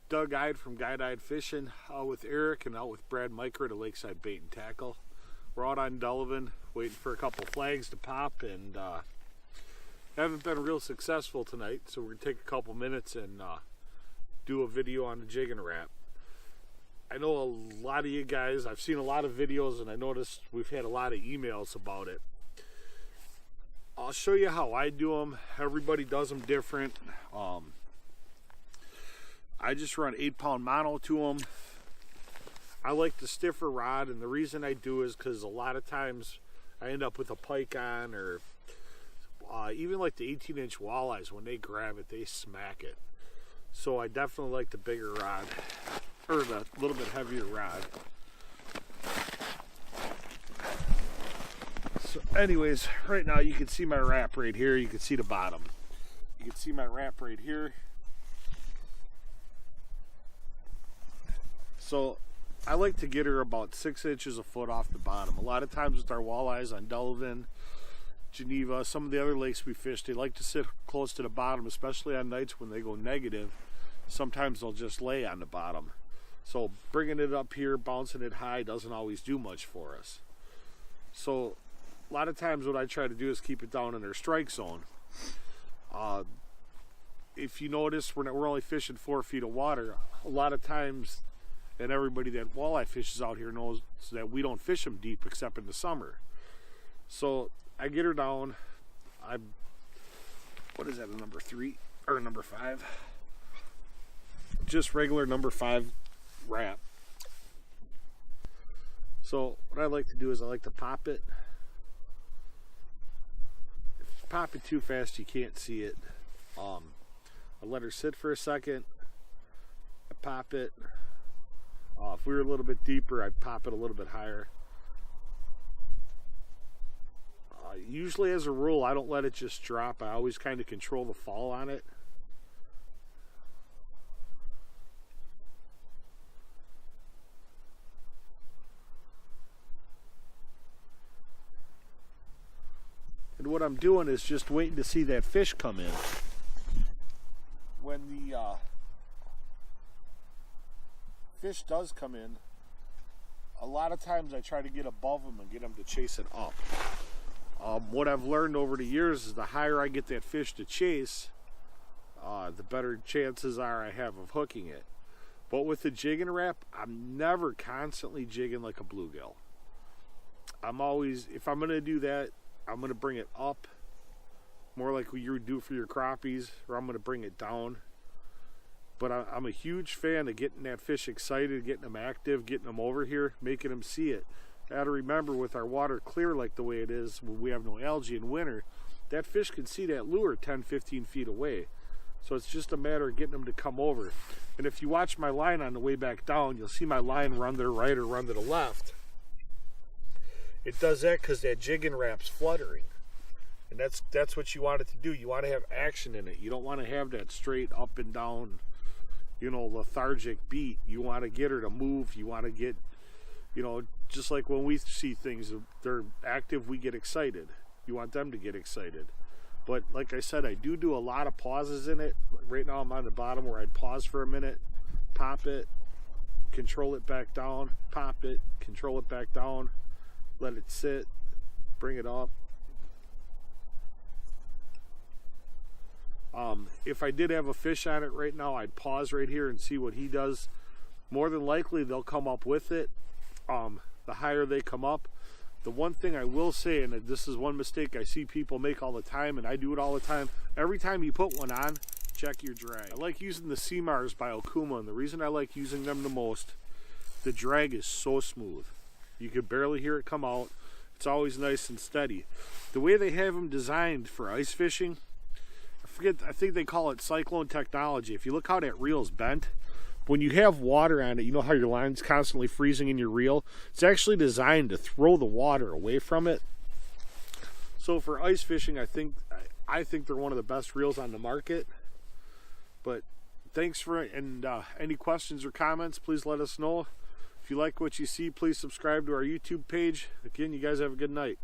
Doug Ide from Guide Fishing, out with Eric and out with Brad Micro to Lakeside Bait and Tackle. We're out on Delavan waiting for a couple flags to pop, and haven't been real successful tonight, so we're going to take a couple minutes and do a video on the jigging wrap. I know a lot of you guys, I've seen a lot of videos, and I noticed we've had a lot of emails about it. I'll show you how I do them. Everybody does them different. I just run 8-pound mono to them. I like the stiffer rod, and the reason I do is because a lot of times I end up with a pike on, or even like the 18-inch walleyes, when they grab it, they smack it. So I definitely like the bigger rod, or the little bit heavier rod. So anyways, right now you can see my wrap right here. You can see the bottom. You can see my wrap right here. So I like to get her about 6 inches a foot off the bottom. A lot of times with our walleyes on Delavan, Geneva, some of the other lakes we fish, they like to sit close to the bottom, especially on nights when they go negative. Sometimes they'll just lay on the bottom. So bringing it up here, bouncing it high, doesn't always do much for us. So a lot of times what I try to do is keep it down in their strike zone. If you notice, we're only fishing 4 feet of water. A lot of times, and everybody that walleye fishes out here knows that we don't fish them deep except in the summer. So I get her down. What is that, a number 3 or number 5? Just regular number 5 wrap. So what I like to do is I like to pop it. If you pop it too fast, you can't see it. I let her sit for a second. I pop it. If we were a little bit deeper, I'd pop it a little bit higher. Usually, as a rule, I don't let it just drop. I always kind of control the fall on it. And what I'm doing is just waiting to see that fish come in. When the fish does come in, a lot of times I try to get above them and get them to chase it up. What I've learned over the years is the higher I get that fish to chase, the better chances are I have of hooking it. But with the jigging wrap, I'm never constantly jigging like a bluegill. I'm always, if I'm going to do that, I'm going to bring it up, more like what you would do for your crappies, or I'm going to bring it down. But I'm a huge fan of getting that fish excited, getting them active, getting them over here, making them see it. I got to remember, with our water clear like the way it is, when we have no algae in winter, that fish can see that lure 10, 15 feet away. So it's just a matter of getting them to come over. And if you watch my line on the way back down, you'll see my line run to the right or run to the left. It does that because that jigging wrap's fluttering. And that's what you want it to do. You want to have action in it. You don't want to have that straight up and down, lethargic beat. You want to get her to move. You want to get, just like when we see things, they're active, we get excited. You want them to get excited. But like I said, I do a lot of pauses in it. Right now I'm on the bottom where I'd pause for a minute, pop it, control it back down, pop it, control it back down, let it sit, bring it up. If I did have a fish on it right now, I'd pause right here and see what he does. More than likely, they'll come up with it. The higher they come up. The one thing I will say, and this is one mistake I see people make all the time, and I do it all the time, every time you put one on, check your drag. I like using the Seamars by Okuma, and the reason I like using them the most, the drag is so smooth. You can barely hear it come out. It's always nice and steady. The way they have them designed for ice fishing, I think they call it cyclone technology. If you look how that reel's bent, when you have water on it, you know how your line's constantly freezing in your reel? It's actually designed to throw the water away from it. So for ice fishing, I think they're one of the best reels on the market. But thanks for it, and any questions or comments, please let us know. If you like what you see, please subscribe to our YouTube page. Again, you guys have a good night.